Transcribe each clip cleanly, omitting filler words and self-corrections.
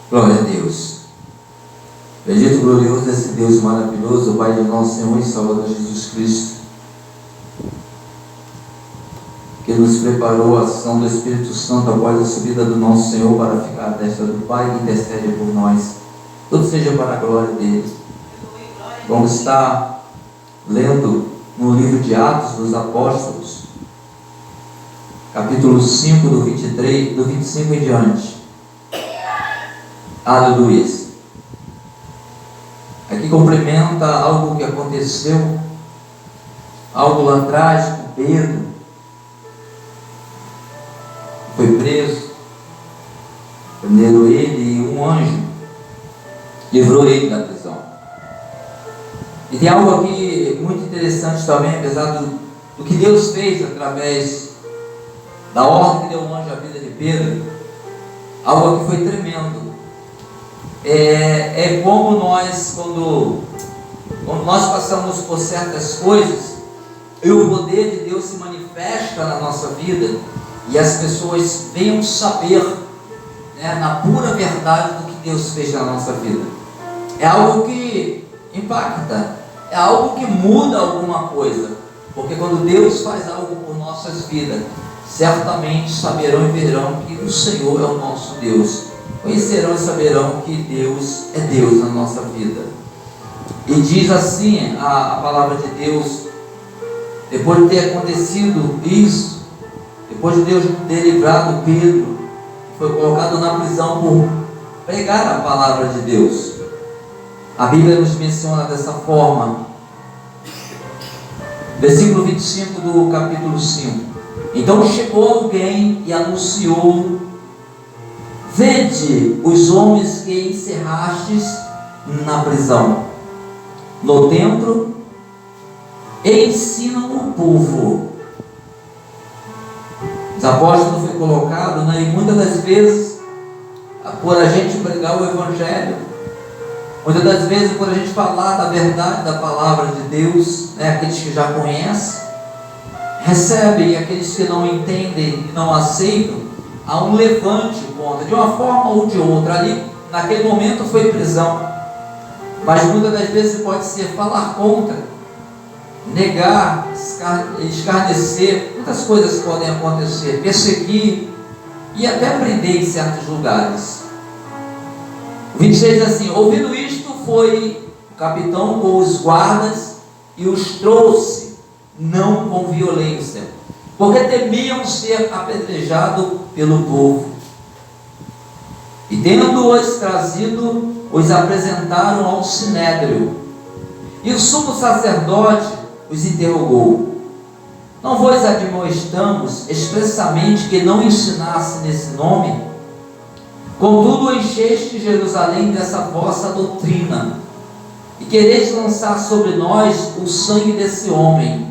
Glória a Deus. Bendito e glorioso esse Deus maravilhoso, o Pai do nosso Senhor e Salvador Jesus Cristo, que nos preparou a ação do Espírito Santo após a subida do nosso Senhor para ficar à destra do Pai, que intercede por nós. Tudo seja para a glória dele. Vamos estar lendo no livro de Atos dos Apóstolos, capítulo 5, do 23, do 25 em diante. Aleluia. Aqui complementa algo que aconteceu, algo lá atrás com Pedro. Foi preso, prenderam ele e um anjo livrou ele da prisão. E tem algo aqui muito interessante também, apesar do que Deus fez através da ordem que deu o anjo à vida de Pedro. Algo aqui foi tremendo. É como nós, quando nós passamos por certas coisas, e o poder de Deus se manifesta na nossa vida, e as pessoas venham saber, na pura verdade, do que Deus fez na nossa vida. É algo que impacta, é algo que muda alguma coisa, porque quando Deus faz algo por nossas vidas, certamente saberão e verão que o Senhor é o nosso Deus. Conhecerão e saberão que Deus é Deus na nossa vida. E diz assim a palavra de Deus, depois de ter acontecido isso, depois de Deus ter livrado Pedro, foi colocado na prisão por pregar a palavra de Deus. A Bíblia nos menciona dessa forma, versículo 25 do capítulo 5. Então chegou alguém e anunciou: vede os homens que encerrastes na prisão, no templo, e ensinam o povo. Os apóstolos foi colocado, e muitas das vezes, por a gente pregar o Evangelho, muitas das vezes por a gente falar da verdade da palavra de Deus, aqueles que já conhecem, recebem, e aqueles que não entendem e não aceitam, há um levante contra, de uma forma ou de outra. Ali, naquele momento foi prisão, mas muitas das vezes pode ser falar contra, negar, escarnecer, muitas coisas podem acontecer, perseguir e até prender em certos lugares. O 26 diz assim: ouvindo isto, foi o capitão com os guardas e os trouxe, não com violência, porque temiam ser apedrejados pelo povo. E tendo-os trazido, os apresentaram ao sinédrio. E o sumo sacerdote os interrogou: não vos admoestamos expressamente que não ensinasse nesse nome? Contudo encheste Jerusalém dessa vossa doutrina, e quereis lançar sobre nós o sangue desse homem.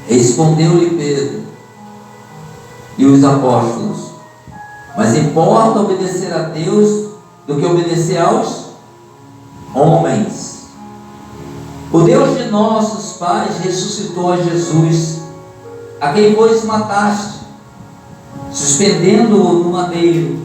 Respondeu-lhe Pedro e os apóstolos: mas importa obedecer a Deus do que obedecer aos homens. O Deus de nossos pais ressuscitou a Jesus, a quem vos mataste, suspendendo-o no madeiro.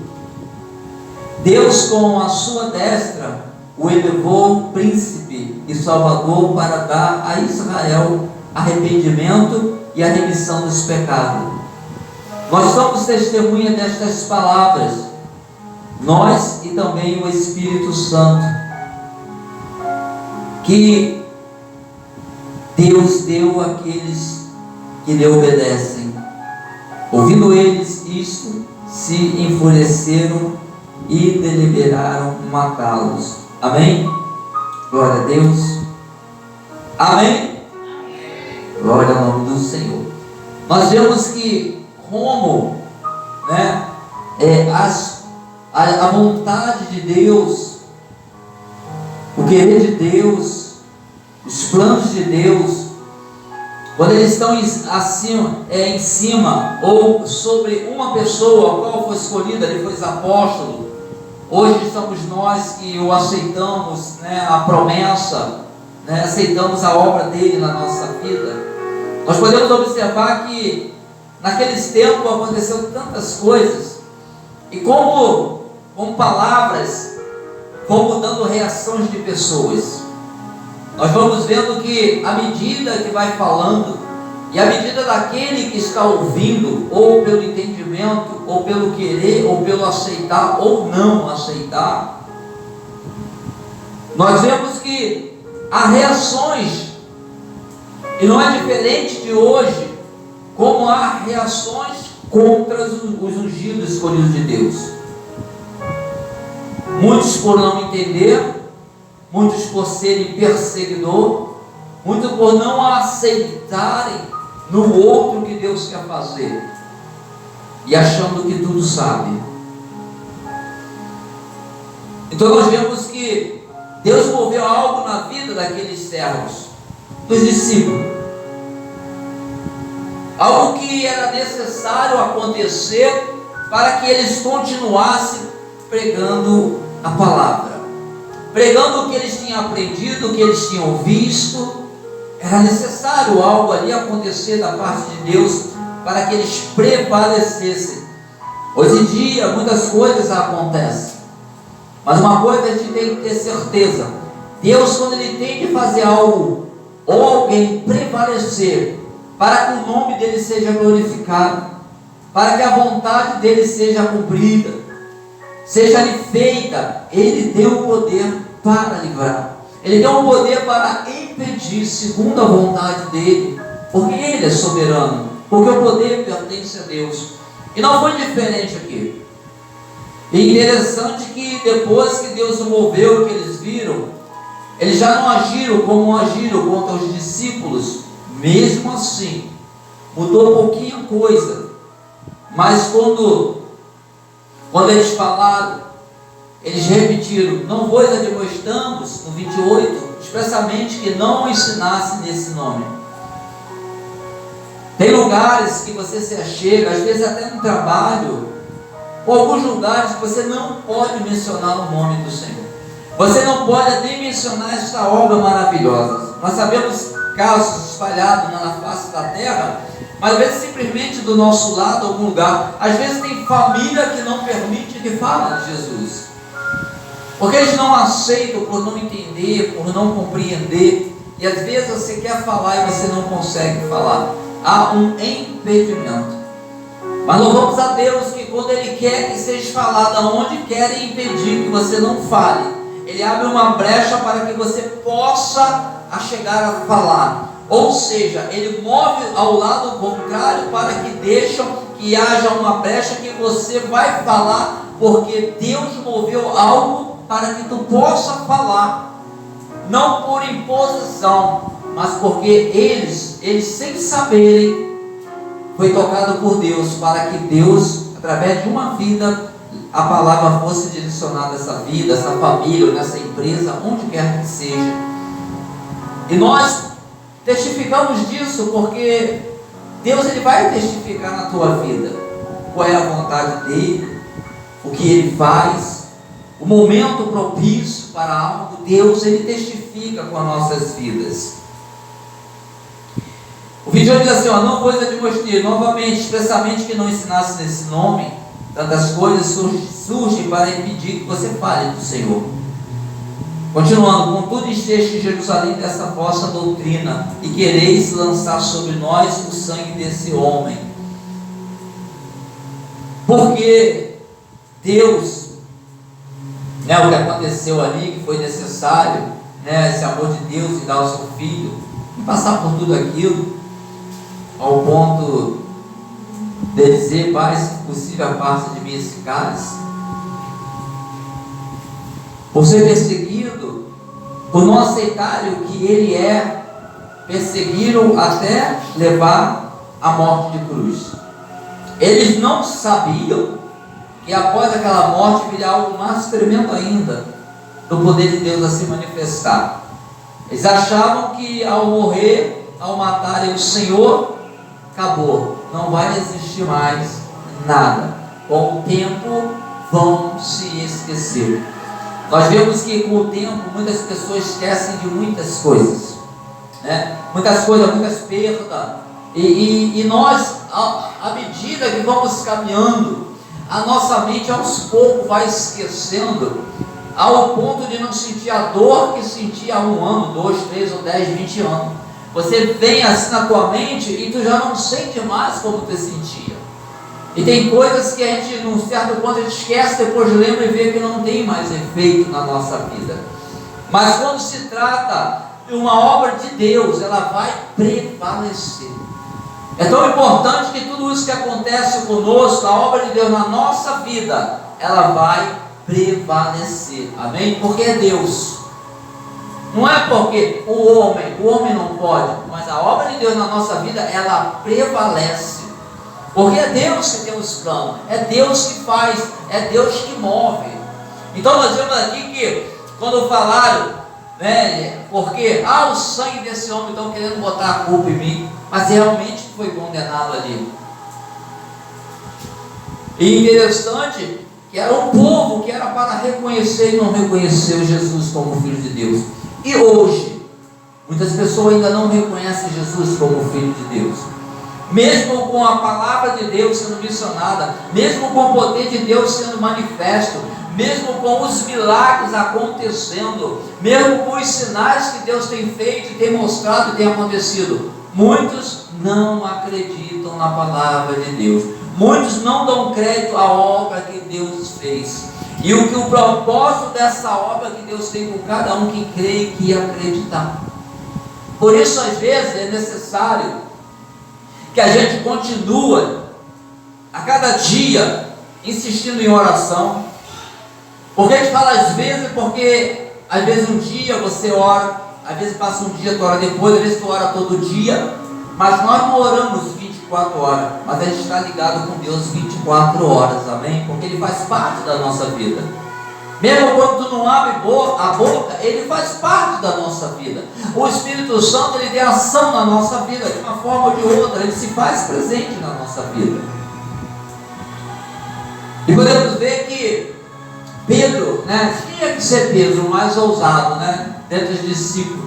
Deus, com a sua destra, o elevou príncipe e salvador para dar a Israel arrependimento e a remissão dos pecados. Nós somos testemunha destas palavras, nós e também o Espírito Santo, que Deus deu àqueles que lhe obedecem. Ouvindo eles isto, se enfureceram e deliberaram matá-los. Amém? Glória a Deus. Amém? Glória ao nome do Senhor. Nós vemos que como a vontade de Deus, o querer de Deus, os planos de Deus, quando eles estão em cima ou sobre uma pessoa, a qual foi escolhida, ele foi apóstolo. Hoje somos nós que o aceitamos, a promessa, aceitamos a obra dele na nossa vida. Nós podemos observar que naqueles tempos aconteceu tantas coisas, e como como palavras vão mudando reações de pessoas. Nós vamos vendo que à medida que vai falando, e à medida daquele que está ouvindo, ou pelo entendimento, ou pelo querer, ou pelo aceitar, ou não aceitar, nós vemos que há reações, e não é diferente de hoje, como há reações contra os ungidos escolhidos de Deus. Muitos por não entender, muitos por serem perseguidor, muitos por não aceitarem no outro que Deus quer fazer, e achando que tudo sabe. Então nós vemos que Deus moveu algo na vida daqueles servos, dos discípulos, algo que era necessário acontecer para que eles continuassem pregando a palavra, pregando o que eles tinham aprendido, o que eles tinham visto. Era necessário algo ali acontecer da parte de Deus para que eles prevalecessem. Hoje em dia muitas coisas acontecem, mas uma coisa a gente tem que ter certeza: Deus, quando Ele tem de fazer algo ou alguém prevalecer, para que o nome dele seja glorificado, para que a vontade dele seja cumprida, seja lhe feita, Ele deu o poder para livrar, Ele deu o poder para impedir, segundo a vontade dele, porque Ele é soberano, porque o poder pertence a Deus. E não foi diferente aqui. E interessante que depois que Deus o moveu, que eles viram, eles já não agiram como agiram contra os discípulos. Mesmo assim, mudou pouquinha coisa, mas quando eles falaram, eles repetiram: não vos admoestamos, no 28, expressamente que não ensinasse nesse nome. Tem lugares que você se achega, às vezes até no trabalho, ou alguns lugares que você não pode mencionar o nome do Senhor. Você não pode nem mencionar esta obra maravilhosa. Nós sabemos casos espalhados na face da terra, mas às vezes simplesmente do nosso lado, algum lugar. Às vezes tem família que não permite que fale de Jesus, porque eles não aceitam, por não entender, por não compreender. E às vezes você quer falar e você não consegue falar. Há um impedimento. Mas louvamos a Deus que quando Ele quer que seja falado, aonde quer impedir que você não fale, Ele abre uma brecha para que você possa chegar a falar. Ou seja, Ele move ao lado contrário para que deixam que haja uma brecha que você vai falar, porque Deus moveu algo para que tu possa falar, não por imposição, mas porque eles sem saberem, foi tocado por Deus, para que Deus, através de uma vida, a palavra fosse direcionada a essa vida, essa família, nessa empresa, onde quer que seja. E nós testificamos disso, porque Deus, Ele vai testificar na tua vida qual é a vontade dEle, o que Ele faz, o momento propício para algo. Deus, Ele testifica com as nossas vidas. O vídeo diz assim: não vos admoestei novamente, expressamente que não ensinasse nesse nome. Tantas coisas surgem para impedir que você fale do Senhor. Continuando: contudo esteja em Jerusalém dessa vossa doutrina, e quereis lançar sobre nós o sangue desse homem. Porque Deus, o que aconteceu ali, que foi necessário, esse amor de Deus e dar o seu Filho, e passar por tudo aquilo, ao ponto de dizer: Pai, se possível, afasta de mim esse cálice. Por ser perseguido, por não aceitarem o que Ele é, perseguiram até levar a morte de cruz. Eles não sabiam que após aquela morte viria algo mais tremendo ainda, do poder de Deus a se manifestar. Eles achavam que ao morrer, ao matarem o Senhor, acabou, não vai existir mais nada. Com o tempo vão se esquecer. Nós vemos que com o tempo muitas pessoas esquecem de muitas coisas, muitas coisas, muitas perdas. E nós, à medida que vamos caminhando, a nossa mente aos poucos vai esquecendo, ao ponto de não sentir a dor que sentia há 1 ano, 2, 3 ou 10, 20 anos. Você vem assim na tua mente e tu já não sente mais como tu sentia. E tem coisas que a gente, num certo ponto, a gente esquece, depois lembra e vê que não tem mais efeito na nossa vida. Mas quando se trata de uma obra de Deus, ela vai prevalecer. É tão importante que tudo isso que acontece conosco, a obra de Deus na nossa vida, ela vai prevalecer. Amém? Porque é Deus. Não é porque o homem não pode, mas a obra de Deus na nossa vida, ela prevalece. Porque é Deus que tem os planos, é Deus que faz, é Deus que move. Então nós vemos aqui que quando falaram, né, porque o sangue desse homem estão querendo botar a culpa em mim, mas realmente foi condenado ali. E interessante que era um povo que era para reconhecer e não reconheceu Jesus como Filho de Deus. E hoje, muitas pessoas ainda não reconhecem Jesus como Filho de Deus. Mesmo com a palavra de Deus sendo missionada, mesmo com o poder de Deus sendo manifesto, mesmo com os milagres acontecendo, mesmo com os sinais que Deus tem feito, tem mostrado e tem acontecido, muitos não acreditam na palavra de Deus. Muitos não dão crédito à obra que Deus fez. E o propósito dessa obra que Deus tem com cada um que crê e que acreditar. Por isso, às vezes, é necessário que a gente continue a cada dia insistindo em oração. Porque a gente fala às vezes, porque às vezes um dia você ora, às vezes passa um dia, tu ora depois, às vezes tu ora todo dia, mas nós não oramos 24 horas, mas a gente está ligado com Deus 24 horas, amém? Porque Ele faz parte da nossa vida. Mesmo quando tu não abre a boca, Ele faz parte da nossa vida. O Espírito Santo, Ele tem ação na nossa vida, de uma forma ou de outra, Ele se faz presente na nossa vida. E podemos ver que Pedro, né, tinha que ser Pedro, o mais ousado, né, dentre os discípulos.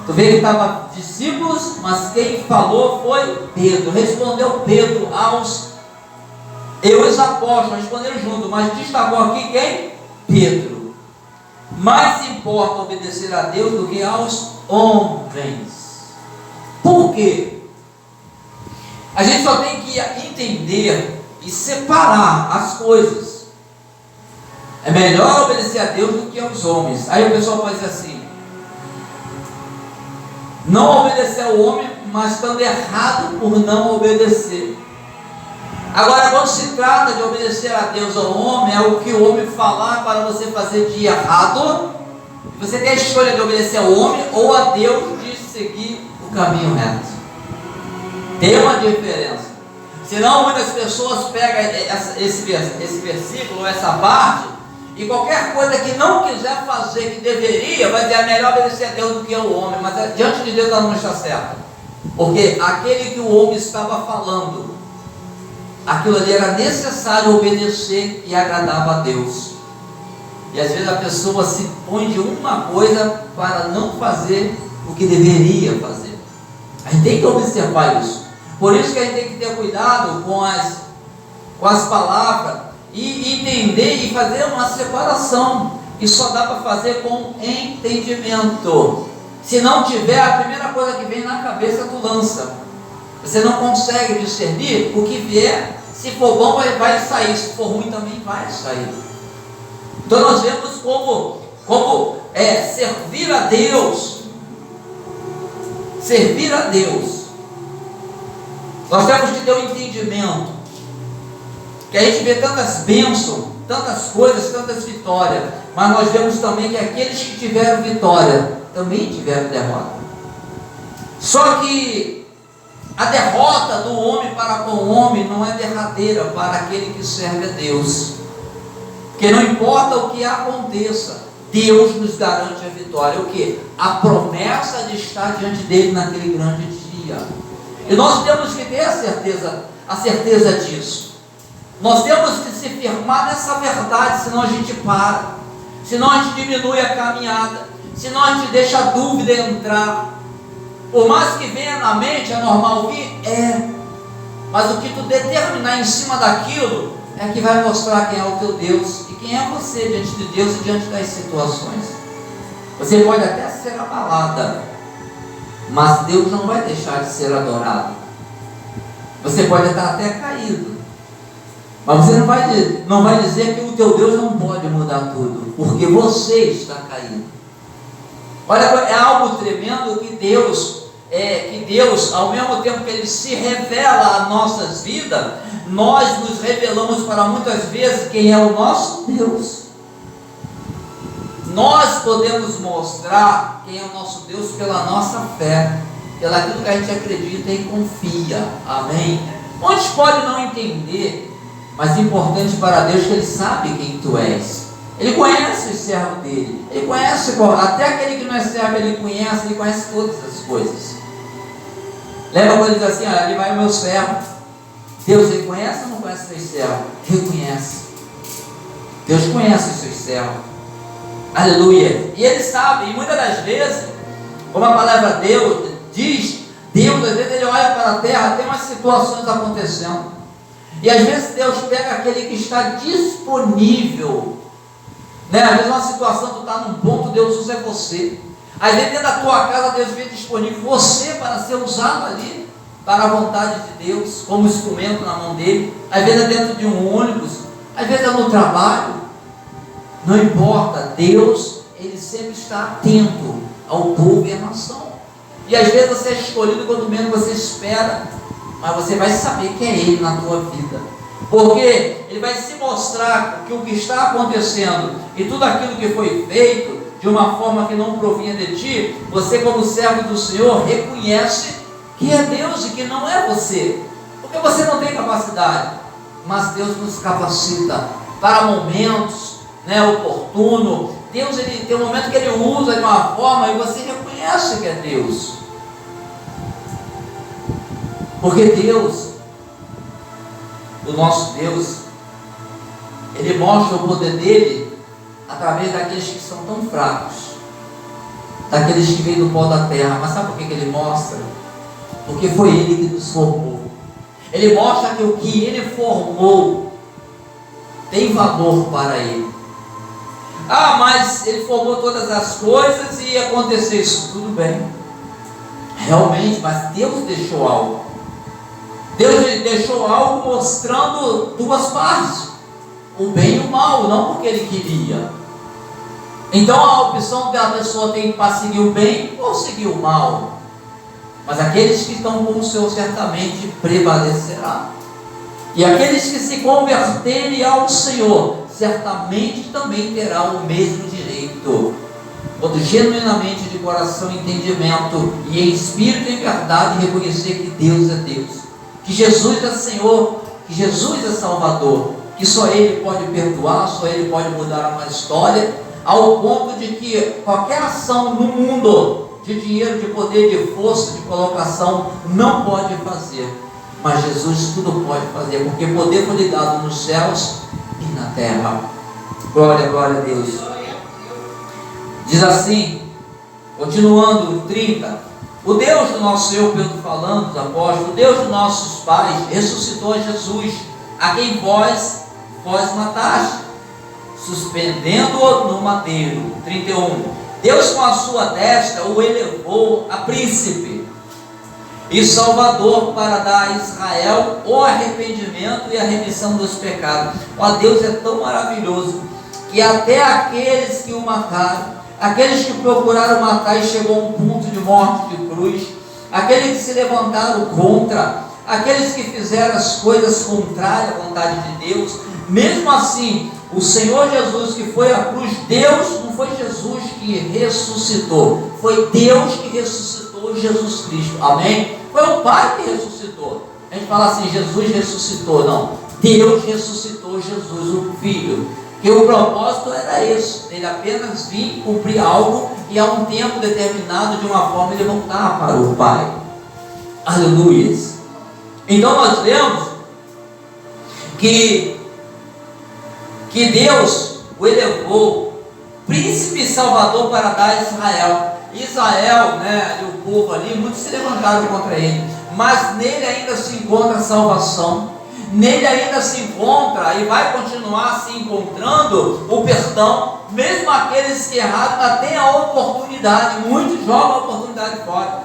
Tu vê que estava discípulos, mas quem falou foi Pedro. Respondeu Pedro aos apóstolos, responderam junto, mas destacou aqui quem? Pedro. Mais importa obedecer a Deus do que aos homens. Por quê? A gente só tem que entender e separar as coisas. É melhor obedecer a Deus do que aos homens. Aí o pessoal faz assim: não obedecer ao homem, mas estando errado por não obedecer. Agora, quando se trata de obedecer a Deus ou ao homem, é o que o homem falar para você fazer de errado. Você tem a escolha de obedecer ao homem ou a Deus, de seguir o caminho reto. Tem uma diferença. Senão muitas pessoas pegam esse versículo, essa parte, e qualquer coisa que não quiser fazer, que deveria, vai dizer: é melhor obedecer a Deus do que ao homem. Mas diante de Deus ela não está certa. Porque aquele que o homem estava falando, aquilo ali era necessário obedecer e agradava a Deus. E às vezes a pessoa se põe de uma coisa para não fazer o que deveria fazer. A gente tem que observar isso. Por isso que a gente tem que ter cuidado com as palavras e entender e fazer uma separação. E só dá para fazer com entendimento. Se não tiver, a primeira coisa que vem na cabeça tu lança. Você não consegue discernir o que vier. Se for bom vai sair, se for ruim também vai sair. Então nós vemos como servir a Deus. Servir a Deus. Nós temos que ter um entendimento. Que a gente vê tantas bênçãos, tantas coisas, tantas vitórias. Mas nós vemos também que aqueles que tiveram vitória também tiveram derrota. Só que a derrota do homem para com o homem não é derradeira para aquele que serve a Deus. Porque não importa o que aconteça, Deus nos garante a vitória. O que? A promessa de estar diante dele naquele grande dia. E nós temos que ter a certeza disso. Nós temos que se firmar nessa verdade, senão a gente para, senão a gente diminui a caminhada, senão a gente deixa a dúvida entrar. Por mais que venha na mente, é normal vir? É. Mas o que tu determinar em cima daquilo, é que vai mostrar quem é o teu Deus e quem é você diante de Deus e diante das situações. Você pode até ser abalada, mas Deus não vai deixar de ser adorado. Você pode estar até caído, mas você não vai dizer que o teu Deus não pode mudar tudo, porque você está caído. Olha, é algo tremendo que Deus, ao mesmo tempo que Ele se revela às nossas vidas, nós nos revelamos para muitas vezes quem é o nosso Deus. Nós podemos mostrar quem é o nosso Deus pela nossa fé, pelo aquilo que a gente acredita e confia. Amém? Muitos podem não entender, mas é importante para Deus que Ele sabe quem tu és. Ele conhece os servos dele. Ele conhece, até aquele que não é servo, Ele conhece todas as coisas. Lembra quando Ele diz assim, ali vai o meu servo. Deus, Ele conhece ou não conhece os seus servos? Ele conhece. Deus conhece os seus servos. Aleluia. E Ele sabe, e muitas das vezes, como a palavra Deus diz, Deus às vezes Ele olha para a terra, tem umas situações acontecendo, e às vezes Deus pega aquele que está disponível, né? Às vezes uma situação, tu está num ponto, Deus usa você. Às vezes dentro da tua casa, Deus vê disponível você para ser usado ali, para a vontade de Deus, como instrumento na mão dele. Às vezes é dentro de um ônibus, às vezes é no trabalho. Não importa, Deus, Ele sempre está atento ao povo e à nação. E às vezes você é escolhido quando menos você espera, mas você vai saber que é Ele na tua vida, porque Ele vai se mostrar que o que está acontecendo e tudo aquilo que foi feito de uma forma que não provinha de ti, você como servo do Senhor reconhece que é Deus e que não é você, porque você não tem capacidade, mas Deus nos capacita para momentos, oportuno. Deus, Ele tem um momento que Ele usa de uma forma e você reconhece que é Deus, porque Deus, o nosso Deus, Ele mostra o poder dele através daqueles que são tão fracos, daqueles que vêm do pó da terra. Mas sabe por que Ele mostra? Porque foi Ele que nos formou. Ele mostra que o que Ele formou tem valor para Ele. Ah, mas Ele formou todas as coisas e ia acontecer isso. Tudo bem, realmente, mas Deus deixou algo. Deus deixou algo mostrando duas partes, o bem e o mal, não porque Ele queria. Então a opção que a pessoa tem para seguir o bem ou seguir o mal, mas aqueles que estão com o Senhor certamente prevalecerá. E aqueles que se converterem ao Senhor certamente também terão o mesmo direito, quando genuinamente de coração e entendimento e em espírito e em verdade reconhecer que Deus é Deus, que Jesus é Senhor, que Jesus é Salvador, que só Ele pode perdoar, só Ele pode mudar uma história, ao ponto de que qualquer ação no mundo, de dinheiro, de poder, de força, de colocação, não pode fazer, mas Jesus tudo pode fazer, porque poder foi lhe dado nos céus e na terra. Glória, glória a Deus. Diz assim, continuando, 30. O Deus do nosso Senhor, Pedro falando, os apóstolos, o Deus dos nossos pais ressuscitou a Jesus, a quem vós mataste, suspendendo-o no madeiro. 31. Deus com a sua destra o elevou a príncipe e salvador para dar a Israel o arrependimento e a remissão dos pecados. Ó, Deus é tão maravilhoso que até aqueles que o mataram, aqueles que procuraram matar e chegou a um ponto de morte de cruz, aqueles que se levantaram contra, aqueles que fizeram as coisas contrárias à vontade de Deus, mesmo assim, o Senhor Jesus que foi à cruz, Deus, não foi Jesus que ressuscitou, foi Deus que ressuscitou Jesus Cristo, amém? Foi o Pai que ressuscitou. A gente fala assim, Jesus ressuscitou, não, Deus ressuscitou Jesus, o Filho, que o propósito era esse, ele apenas vir cumprir algo e a um tempo determinado, de uma forma, ele voltar para o Pai. Aleluia. Então nós vemos que Deus o elevou príncipe e salvador para dar a Israel. Israel, e o povo ali, muitos se levantaram contra ele, mas nele ainda se encontra a salvação. nele ainda se encontra e vai continuar se encontrando o perdão, mesmo aqueles que erraram ainda têm a oportunidade, muitos jogam a oportunidade fora.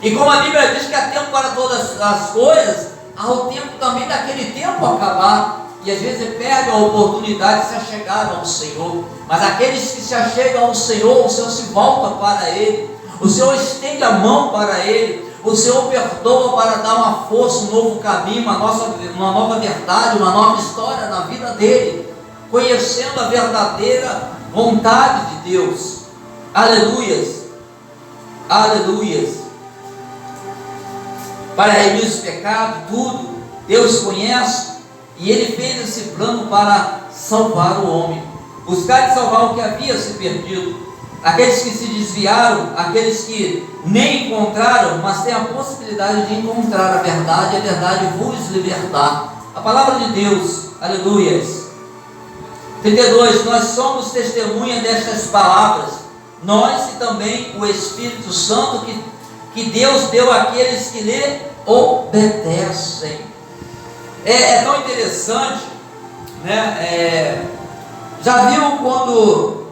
E como a Bíblia diz que há tempo para todas as coisas, há o tempo também daquele tempo acabar, e às vezes perde a oportunidade de se achegar ao Senhor. Mas aqueles que se achegam ao Senhor, o Senhor se volta para Ele, o Senhor estende a mão para Ele, o Senhor perdoa para dar uma força, um novo caminho, uma nova verdade, uma nova história na vida dele, conhecendo a verdadeira vontade de Deus. Aleluias, aleluias. Para remir os pecados, tudo, Deus conhece, e Ele fez esse plano para salvar o homem, buscar e salvar o que havia se perdido, aqueles que se desviaram, aqueles que nem encontraram, mas têm a possibilidade de encontrar a verdade vos libertar. A palavra de Deus, aleluias. 32, nós somos testemunha destas palavras, nós e também o Espírito Santo que Deus deu àqueles que lhe obedecem. É tão interessante, né? Já viu quando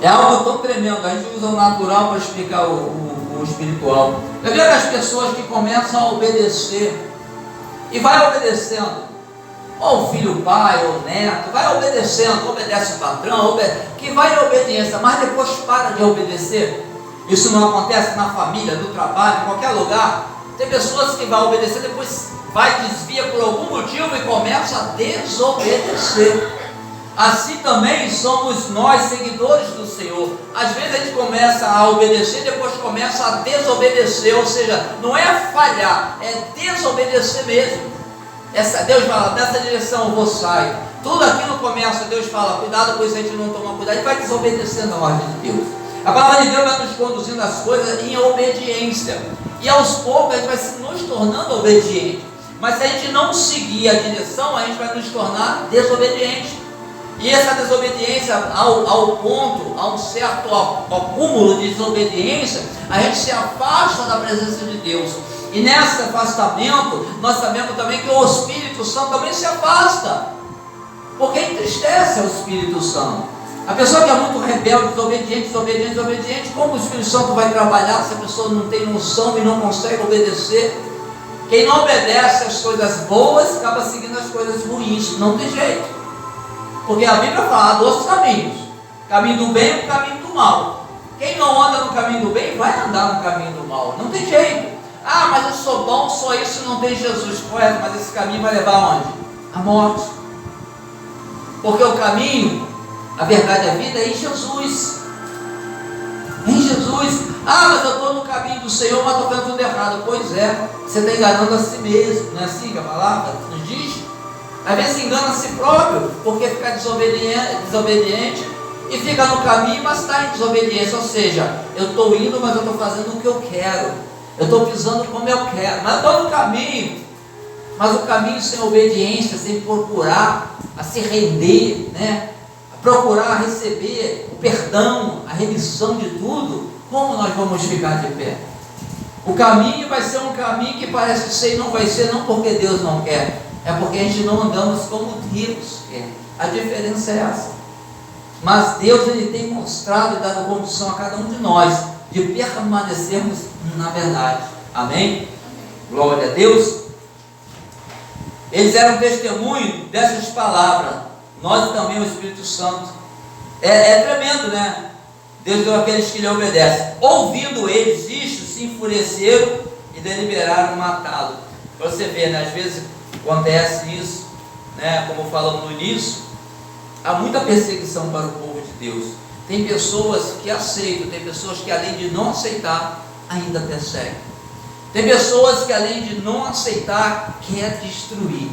é algo tão tremendo, a gente usa o natural para explicar o espiritual. Já viu as pessoas que começam a obedecer e vai obedecendo, ou o filho, o pai, ou o neto, vai obedecendo, obedece o patrão, que vai em obediência, mas depois para de obedecer. Isso não acontece na família, no trabalho, em qualquer lugar. Tem pessoas que vão obedecer, depois desvia por algum motivo e começa a desobedecer. Assim também somos nós, seguidores do Senhor. Às vezes a gente começa a obedecer e depois começa a desobedecer, ou seja, não é falhar, é desobedecer mesmo. Deus fala, nessa direção eu vou sair. Tudo aquilo começa, Deus fala, cuidado, pois a gente não toma cuidado, e vai desobedecendo a ordem de Deus. A palavra de Deus vai nos conduzindo as coisas em obediência, e aos poucos a gente vai nos tornando obediente. Mas se a gente não seguir a direção, a gente vai nos tornar desobediente. E essa desobediência ao ponto, a um certo acúmulo de desobediência, a gente se afasta da presença de Deus. E nesse afastamento, nós sabemos também que o Espírito Santo também se afasta, porque entristece o Espírito Santo. A pessoa que é muito rebelde, desobediente, como o Espírito Santo vai trabalhar se a pessoa não tem noção e não consegue obedecer? Quem não obedece às coisas boas, acaba seguindo as coisas ruins, não tem jeito. Porque a Bíblia fala, há dois caminhos, o caminho do bem e o caminho do mal. Quem não anda no caminho do bem, vai andar no caminho do mal, não tem jeito. Ah, mas eu sou bom, só isso não tem Jesus. Correto, mas esse caminho vai levar aonde? A morte. Porque o caminho, a verdade e a vida é em Jesus. Em Jesus. Ah, mas eu estou no caminho do Senhor, mas estou fazendo tudo errado. Pois é, você está enganando a si mesmo, não é assim que a palavra nos diz? Às vezes se engana a si próprio, porque fica desobediente e fica no caminho, mas está em desobediência. Ou seja, eu estou indo, mas eu estou fazendo o que eu quero, eu estou pisando como eu quero, mas estou no caminho. Mas o caminho sem obediência, sem procurar a se render, né? A procurar receber o perdão, a remissão de tudo, como nós vamos ficar de pé? O caminho vai ser um caminho que parece ser e não vai ser, não porque Deus não quer, é porque a gente não andamos como Deus quer. A diferença é essa. Mas Deus, Ele tem mostrado e dado condição a cada um de nós de permanecermos na verdade. Amém? Glória a Deus. Eles eram testemunho dessas palavras. Nós também, o Espírito Santo. É tremendo, né? Deus deu àqueles que lhe obedecem. Ouvindo eles isto, se enfureceram e deliberaram matá-lo. Para você ver, né? Às vezes acontece isso, né? Como falamos no início, há muita perseguição para o povo de Deus. Tem pessoas que aceitam, tem pessoas que além de não aceitar, ainda perseguem. Tem pessoas que além de não aceitar, quer destruir.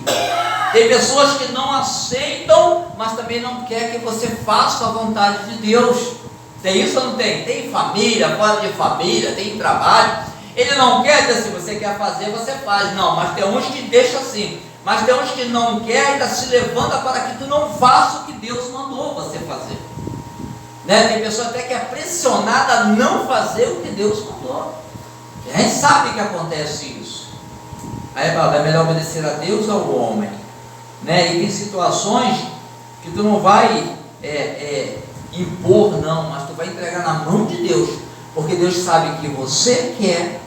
Tem pessoas que não aceitam, mas também não quer que você faça a vontade de Deus. Tem isso ou não tem? Tem família, fora de família, tem trabalho. Ele não quer dizer, se você quer fazer, você faz. Não, mas tem uns que deixam assim. Mas tem uns que não quer e ainda se levanta para que tu não faça o que Deus mandou você fazer. Né? Tem pessoa até que é pressionada a não fazer o que Deus mandou. A gente sabe que acontece isso. A Aí fala, é melhor obedecer a Deus ou ao homem, né? E tem situações que tu não vai impor, não, mas tu vai entregar na mão de Deus, porque Deus sabe que você quer,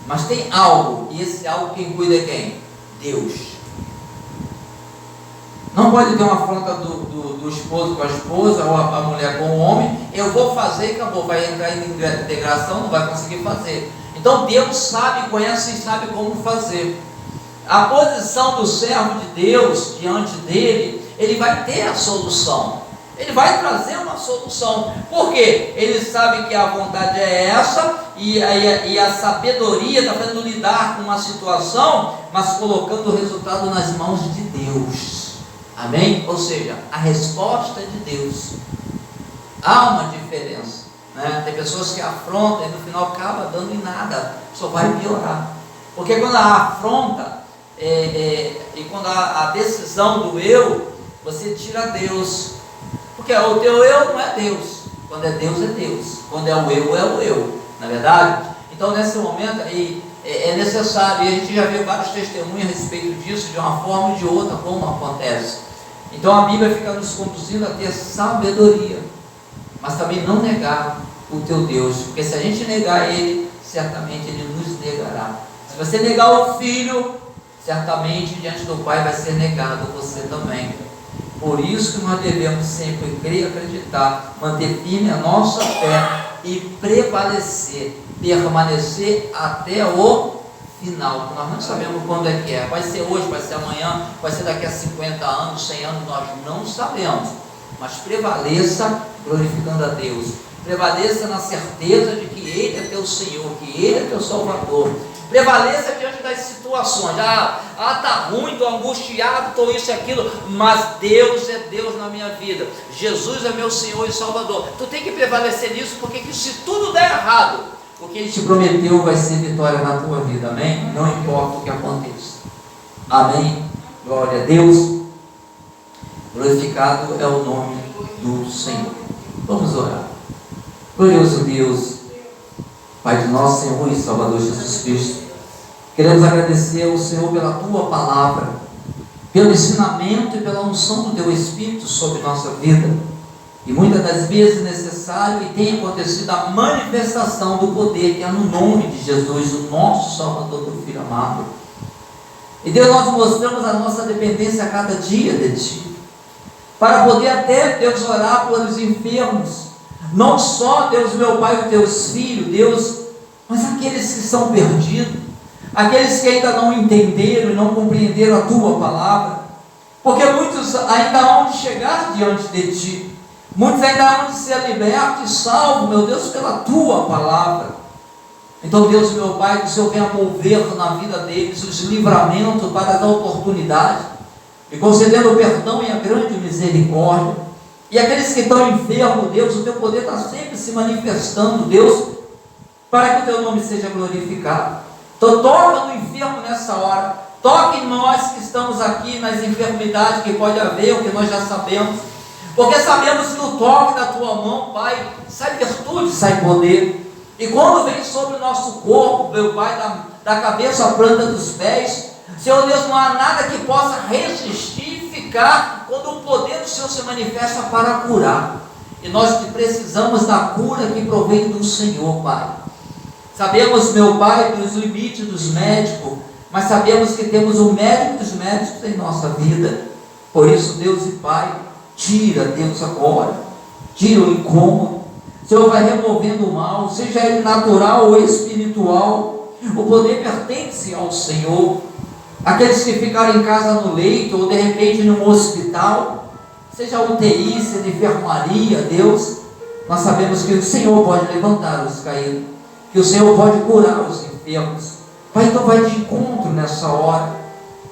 mas tem algo, e esse algo quem cuida é quem? Deus. Não pode ter uma afronta do esposo com a esposa, ou a mulher com o homem. Eu vou fazer e acabou, vai entrar em integração, não vai conseguir fazer. Então Deus sabe, conhece e sabe como fazer. A posição do servo de Deus diante dele, ele vai ter a solução, ele vai trazer uma solução, porque ele sabe que a vontade é essa, e a sabedoria está fazendo lidar com uma situação, mas colocando o resultado nas mãos de Deus. Amém? Ou seja, a resposta é de Deus. Há uma diferença, né? Tem pessoas que afrontam e no final acaba dando em nada, só vai piorar, porque quando a afronta e quando a decisão do eu, você tira Deus, porque o teu eu não é Deus. Quando é Deus, é Deus. Quando é o eu, na verdade. Então nesse momento é necessário, e a gente já viu vários testemunhos a respeito disso, de uma forma ou de outra, como acontece. Então a Bíblia fica nos conduzindo a ter sabedoria, mas também não negar o teu Deus, porque se a gente negar Ele, certamente Ele nos negará. Se você negar o Filho, certamente diante do Pai vai ser negado você também. Por isso que nós devemos sempre crer, acreditar, manter firme a nossa fé e prevalecer, permanecer até o final. Nós não sabemos quando é que é. Vai ser hoje, vai ser amanhã, vai ser daqui a 50 anos, 100 anos, nós não sabemos. Mas prevaleça glorificando a Deus. Prevaleça na certeza de que Ele é teu Senhor, que Ele é teu Salvador. Prevaleça diante das situações. Está ruim, estou angustiado, estou isso e aquilo, mas Deus é Deus na minha vida. Jesus é meu Senhor e Salvador. Tu tem que prevalecer nisso, porque se tudo der errado, o que Ele te prometeu vai ser vitória na tua vida, amém? Não importa o que aconteça, amém? Glória a Deus. Glorificado é o nome do Senhor. Vamos orar. Glorioso Deus, Pai de nosso Senhor e Salvador Jesus Cristo, queremos agradecer ao Senhor pela Tua palavra, pelo ensinamento e pela unção do Teu Espírito sobre nossa vida, e muitas das vezes necessário e tem acontecido a manifestação do poder que é no nome de Jesus, o nosso Salvador, do Filho amado. E Deus, nós mostramos a nossa dependência a cada dia de Ti, para poder até, Deus, orar pelos enfermos, não só, Deus, meu Pai, os Teus filhos, Deus, mas aqueles que são perdidos, aqueles que ainda não entenderam e não compreenderam a Tua palavra, porque muitos ainda hão de chegar diante de Ti, muitos ainda hão de ser libertos e salvos, meu Deus, pela Tua palavra. Então, Deus, meu Pai, que o Senhor venha mover na vida deles os livramentos para dar oportunidade, e concedendo o perdão e a grande misericórdia. E aqueles que estão enfermos, Deus, o Teu poder está sempre se manifestando, Deus, para que o Teu nome seja glorificado. Então toca no enfermo nessa hora, toque em nós que estamos aqui nas enfermidades que pode haver, o que nós já sabemos, porque sabemos que no toque da Tua mão, Pai, sai virtude, sai poder. E quando vem sobre o nosso corpo, meu Pai, da cabeça à planta dos pés, Senhor Deus, não há nada que possa resistir e ficar quando o poder do Senhor se manifesta para curar. E nós que precisamos da cura que provém do Senhor, Pai. Sabemos, meu Pai, dos limites dos médicos, mas sabemos que temos o médico dos médicos em nossa vida. Por isso, Deus e Pai, tira, Deus, agora, tira o incômodo. O Senhor vai removendo o mal, seja ele natural ou espiritual. O poder pertence ao Senhor. Aqueles que ficaram em casa no leito, ou de repente num hospital, seja UTI, seja enfermaria, Deus, nós sabemos que o Senhor pode levantar os caídos, que o Senhor pode curar os enfermos. Pai, então vai de encontro nessa hora.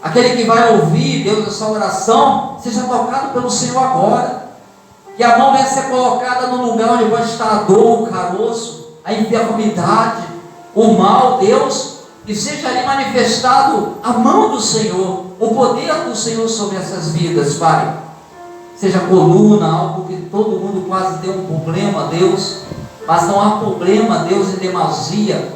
Aquele que vai ouvir, Deus, essa oração, seja tocado pelo Senhor agora. Que a mão venha ser colocada no lugar onde pode estar a dor, o caroço, a enfermidade, o mal, Deus, e seja ali manifestado a mão do Senhor, o poder do Senhor sobre essas vidas, Pai. Seja coluna, algo que todo mundo quase tem um problema, Deus, mas não há problema, Deus, em demasia,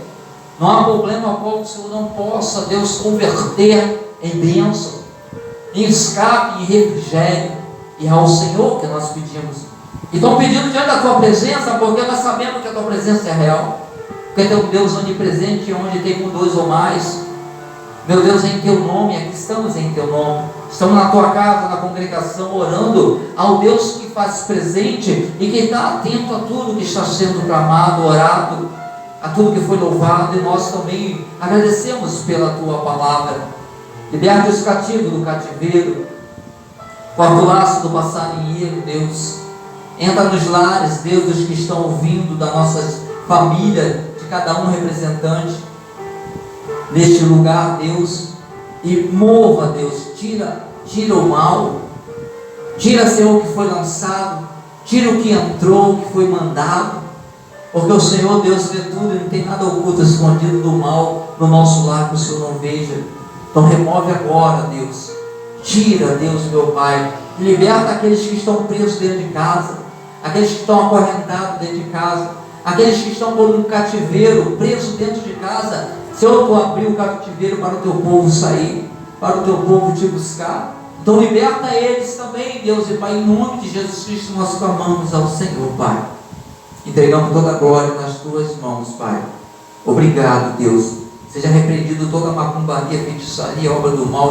Não há problema ao qual o Senhor não possa, Deus, converter em bênção, em escape, em refrigério. E é ao Senhor que nós pedimos. E estão pedindo diante da tua presença, porque nós sabemos que a tua presença é real. Porque tu é um Deus onipresente, onde tem um, dois ou mais. Meu Deus, em teu nome, aqui estamos em teu nome. Estamos na tua casa, na congregação, orando ao Deus que faz presente e que está atento a tudo que está sendo clamado, orado, a tudo que foi louvado. E nós também agradecemos pela tua palavra. Liberte os cativos do cativeiro, corta o laço do passarinheiro, Deus. Entra nos lares, Deus, dos que estão ouvindo, da nossa família, de cada um representante neste lugar, Deus, e mova, Deus, tira o mal, tira, Senhor, o que foi lançado, tira o que entrou, o que foi mandado, porque o Senhor, Deus, vê tudo e não tem nada oculto, escondido do mal no nosso lar que o Senhor não veja. Então remove agora, Deus, tira, Deus, meu Pai, liberta aqueles que estão presos dentro de casa, aqueles que estão acorrentados dentro de casa, aqueles que estão por um cativeiro, presos dentro de casa. Senhor, tu abriu o cativeiro para o teu povo sair, para o teu povo te buscar. Então liberta eles também, Deus e Pai, em nome de Jesus Cristo nós clamamos ao Senhor, Pai. Entregamos toda a glória nas tuas mãos, Pai. Obrigado, Deus. Seja repreendido toda a macumbaria, feitiçaria, obra do mal.